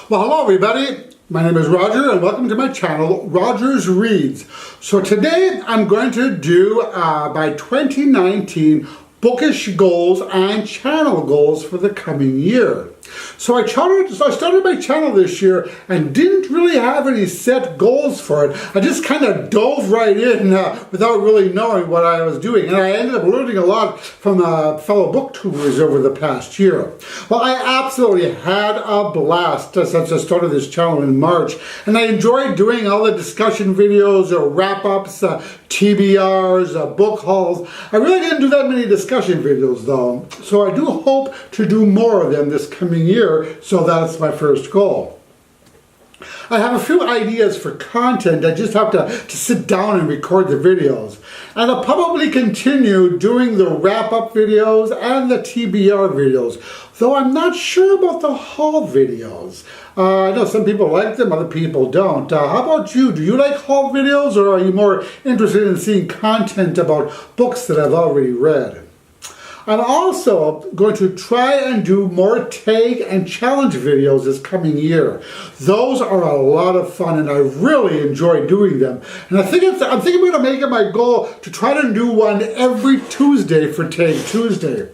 Well, hello everybody. My name is Roger and welcome to my channel, Rogers Reads. So today I'm going to do my 2019 bookish goals and channel goals for the coming year. So I started my channel this year and didn't really have any set goals for it. I just kind of dove right in without really knowing what I was doing. And I ended up learning a lot from fellow booktubers over the past year. Well, I absolutely had a blast since I started this channel in March. And I enjoyed doing all the discussion videos or wrap-ups, TBRs, book hauls. I really didn't do that many discussion videos though. So I do hope to do more of them this coming year, so that's my first goal. I have a few ideas for content. I just have to sit down and record the videos. And I'll probably continue doing the wrap-up videos and the TBR videos, though I'm not sure about the haul videos. I know some people like them, other people don't. How about you? Do you like haul videos, or are you more interested in seeing content about books that I've already read? I'm also going to try and do more tag and challenge videos this coming year. Those are a lot of fun and I really enjoy doing them. And I'm thinking I'm going to make it my goal to try to do one every Tuesday for Tag Tuesday.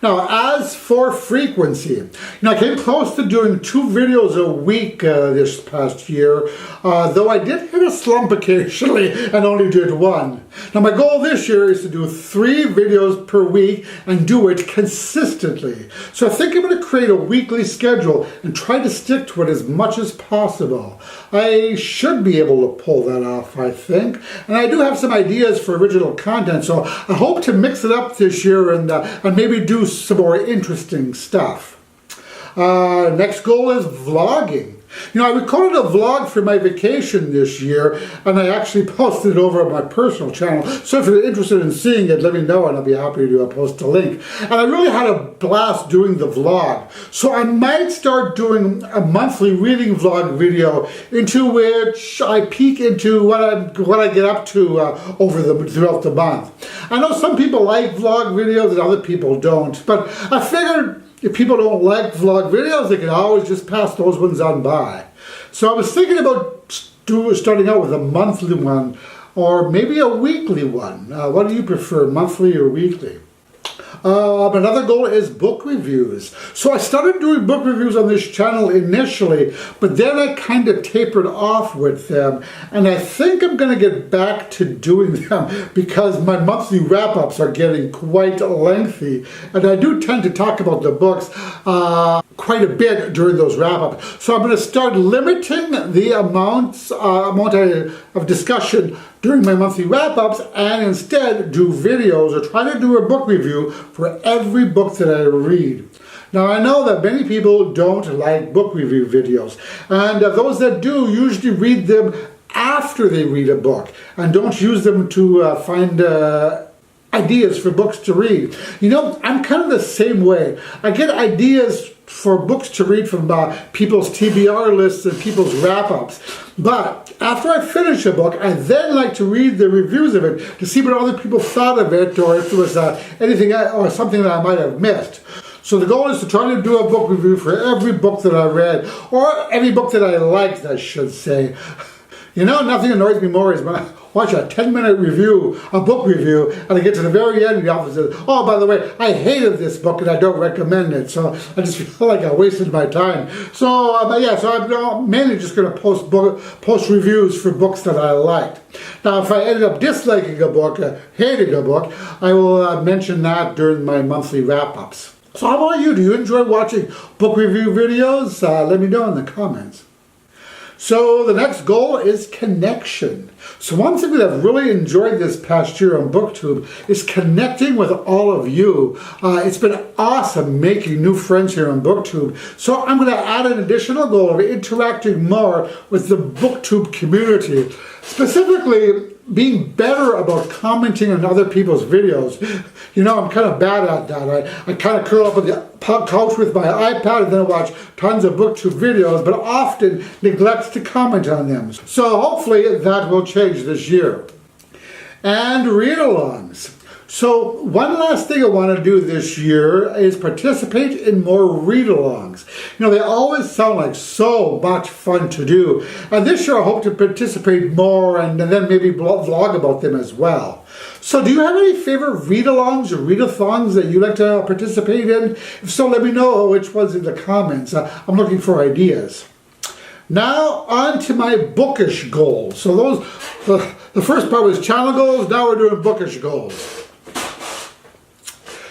Now, as for frequency, I came close to doing 2 videos a week this past year, though I did hit a slump occasionally and only did 1. Now, my goal this year is to do 3 videos per week and do it consistently. So I think I'm going to create a weekly schedule and try to stick to it as much as possible. I should be able to pull that off, I think. And I do have some ideas for original content, so I hope to mix it up this year and maybe do some more interesting stuff. Next goal is vlogging. I recorded a vlog for my vacation this year and I actually posted it over on my personal channel. So if you're interested in seeing it, let me know and I'll be happy to post a link. And I really had a blast doing the vlog. So I might start doing a monthly reading vlog video into which I peek into what I get up to throughout the month. I know some people like vlog videos and other people don't, but I figured if people don't like vlog videos, they can always just pass those ones on by. So I was thinking about starting out with a monthly one or maybe a weekly one. What do you prefer, monthly or weekly? Another goal is book reviews. So I started doing book reviews on this channel initially, but then I kind of tapered off with them. And I think I'm going to get back to doing them because my monthly wrap-ups are getting quite lengthy. And I do tend to talk about the books quite a bit during those wrap-ups. So I'm going to start limiting the amount of discussion during my monthly wrap-ups and instead do videos or try to do a book review for every book that I read. Now I know that many people don't like book review videos, and those that do usually read them after they read a book and don't use them to find ideas for books to read. I'm kind of the same way. I get ideas for books to read from people's TBR lists and people's wrap-ups. But after I finish a book, I then like to read the reviews of it to see what other people thought of it or if there was anything or something that I might have missed. So the goal is to try to do a book review for every book that I read, or every book that I liked, I should say. Nothing annoys me more is when I watch a 10-minute review, a book review, and I get to the very end and the author says, oh, by the way, I hated this book and I don't recommend it. So I just feel like I wasted my time. So, I'm mainly just going to post reviews for books that I liked. Now, if I ended up disliking a book, hating a book, I will mention that during my monthly wrap-ups. So how about you? Do you enjoy watching book review videos? Let me know in the comments. So the next goal is connection. So one thing that I've really enjoyed this past year on BookTube is connecting with all of you. It's been awesome making new friends here on BookTube. So I'm going to add an additional goal of interacting more with the BookTube community. Specifically, being better about commenting on other people's videos. I'm kind of bad at that. I kind of curl up on the couch with my iPad and then I watch tons of BookTube videos, but often neglect to comment on them. So hopefully that will change this year. And read-alongs. So one last thing I want to do this year is participate in more read-alongs. They always sound like so much fun to do. And this year I hope to participate more and then maybe vlog about them as well. So do you have any favorite read-alongs or read-a-thons that you like to participate in? If so, let me know which ones in the comments. I'm looking for ideas. Now on to my bookish goals. So the first part was channel goals, now we're doing bookish goals.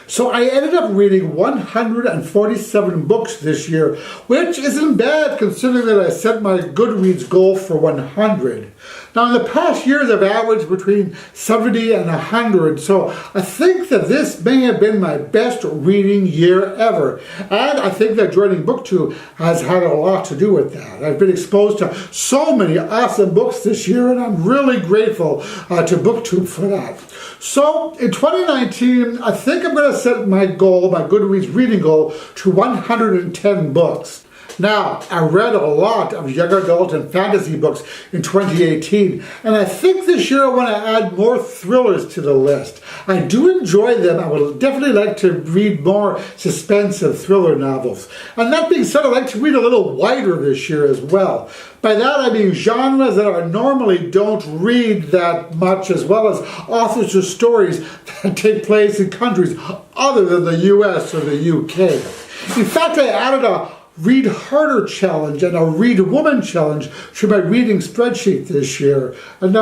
So I ended up reading 147 books this year, which isn't bad considering that I set my Goodreads goal for 100. Now in the past years I've averaged between 70 and 100, so I think that this may have been my best reading year ever. And I think that joining BookTube has had a lot to do with that. I've been exposed to so many awesome books this year and I'm really grateful to BookTube for that. So in 2019, I think I'm going to set my goal, my Goodreads reading goal, to 110 books. Now, I read a lot of young adult and fantasy books in 2018, and I think this year I want to add more thrillers to the list. I do enjoy them. I would definitely like to read more suspense and thriller novels. And that being said, I'd like to read a little wider this year as well. By that I mean genres that I normally don't read that much, as well as authors or stories that take place in countries other than the US or the UK. In fact, I added a Read Harder challenge and a Read Woman challenge to my reading spreadsheet this year. And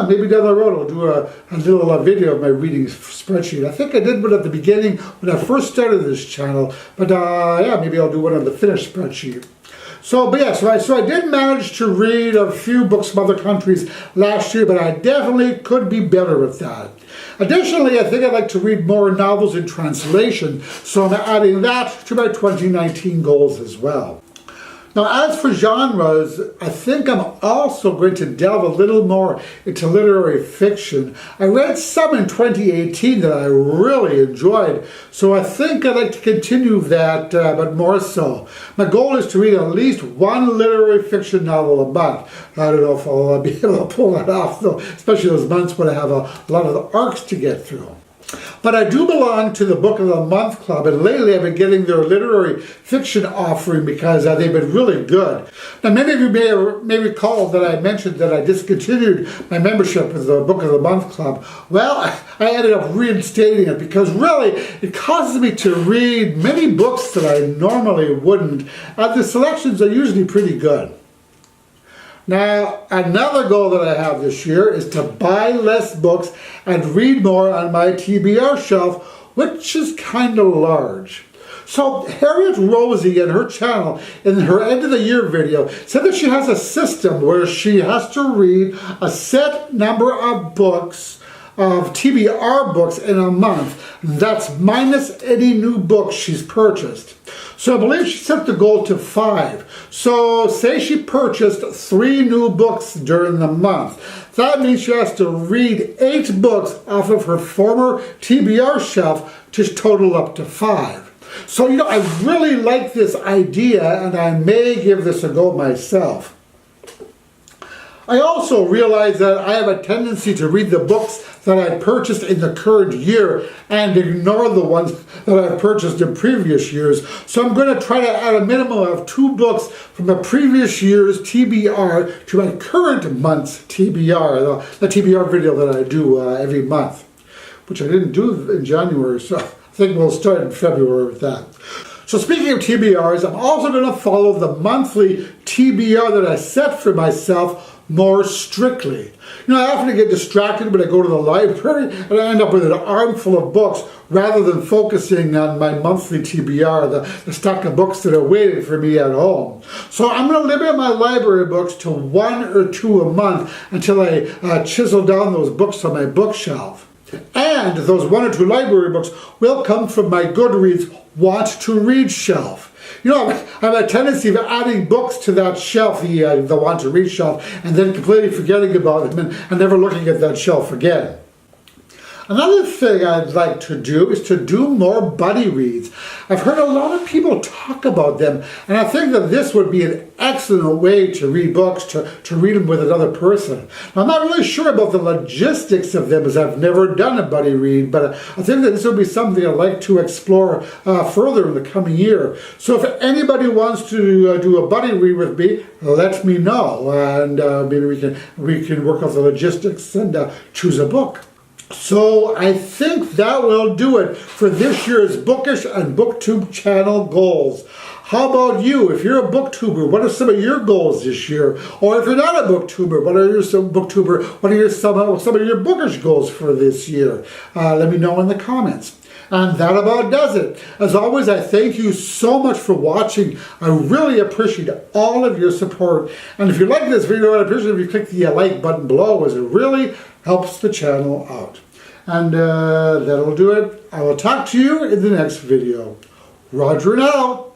maybe down the road I'll do a little video of my reading spreadsheet. I think I did one at the beginning when I first started this channel, but maybe I'll do one on the finished spreadsheet. So I did manage to read a few books from other countries last year, but I definitely could be better at that. Additionally, I think I'd like to read more novels in translation, so I'm adding that to my 2019 goals as well. Now, as for genres, I think I'm also going to delve a little more into literary fiction. I read some in 2018 that I really enjoyed, so I think I'd like to continue that, but more so. My goal is to read at least one literary fiction novel a month. I don't know if I'll be able to pull that off, though, especially those months when I have a lot of the arcs to get through. But I do belong to the Book of the Month Club, and lately I've been getting their literary fiction offering because they've been really good. Now, many of you may recall that I mentioned that I discontinued my membership with the Book of the Month Club. Well, I ended up reinstating it because really it causes me to read many books that I normally wouldn't, and the selections are usually pretty good. Now, another goal that I have this year is to buy less books and read more on my TBR shelf, which is kind of large. So Harriet Rosie in her channel, in her end of the year video, said that she has a system where she has to read a set number of books, of TBR books in a month. That's minus any new books she's purchased. So I believe she set the goal to 5. So say she purchased 3 new books during the month. That means she has to read 8 books off of her former TBR shelf to total up to 5. So, I really like this idea and I may give this a go myself. I also realize that I have a tendency to read the books that I purchased in the current year and ignore the ones that I've purchased in previous years. So I'm going to try to add a minimum of 2 books from the previous year's TBR to my current month's TBR, the TBR video that I do every month, which I didn't do in January, so I think we'll start in February with that. So speaking of TBRs, I'm also going to follow the monthly TBR that I set for myself more strictly. I often get distracted when I go to the library and I end up with an armful of books rather than focusing on my monthly TBR, the stack of books that are waiting for me at home. So I'm going to limit my library books to 1 or 2 a month until I chisel down those books on my bookshelf. And those 1 or 2 library books will come from my Goodreads Want to Read shelf. I have a tendency of adding books to that shelf, the Want to Read shelf, and then completely forgetting about them and never looking at that shelf again. Another thing I'd like to do is to do more buddy reads. I've heard a lot of people talk about them, and I think that this would be an excellent way to read books, to read them with another person. Now, I'm not really sure about the logistics of them, as I've never done a buddy read, but I think that this would be something I'd like to explore further in the coming year. So if anybody wants to do a buddy read with me, let me know, and maybe we can work out the logistics and choose a book. So I think that will do it for this year's Bookish and BookTube channel goals. How about you? If you're a booktuber, what are some of your goals this year? Or if you're not a booktuber, what are some of your bookish goals for this year? Let me know in the comments. And that about does it. As always, I thank you so much for watching. I really appreciate all of your support. And if you like this video, I'd appreciate if you click the like button below, as it really helps the channel out. And that'll do it. I will talk to you in the next video. Roger and out.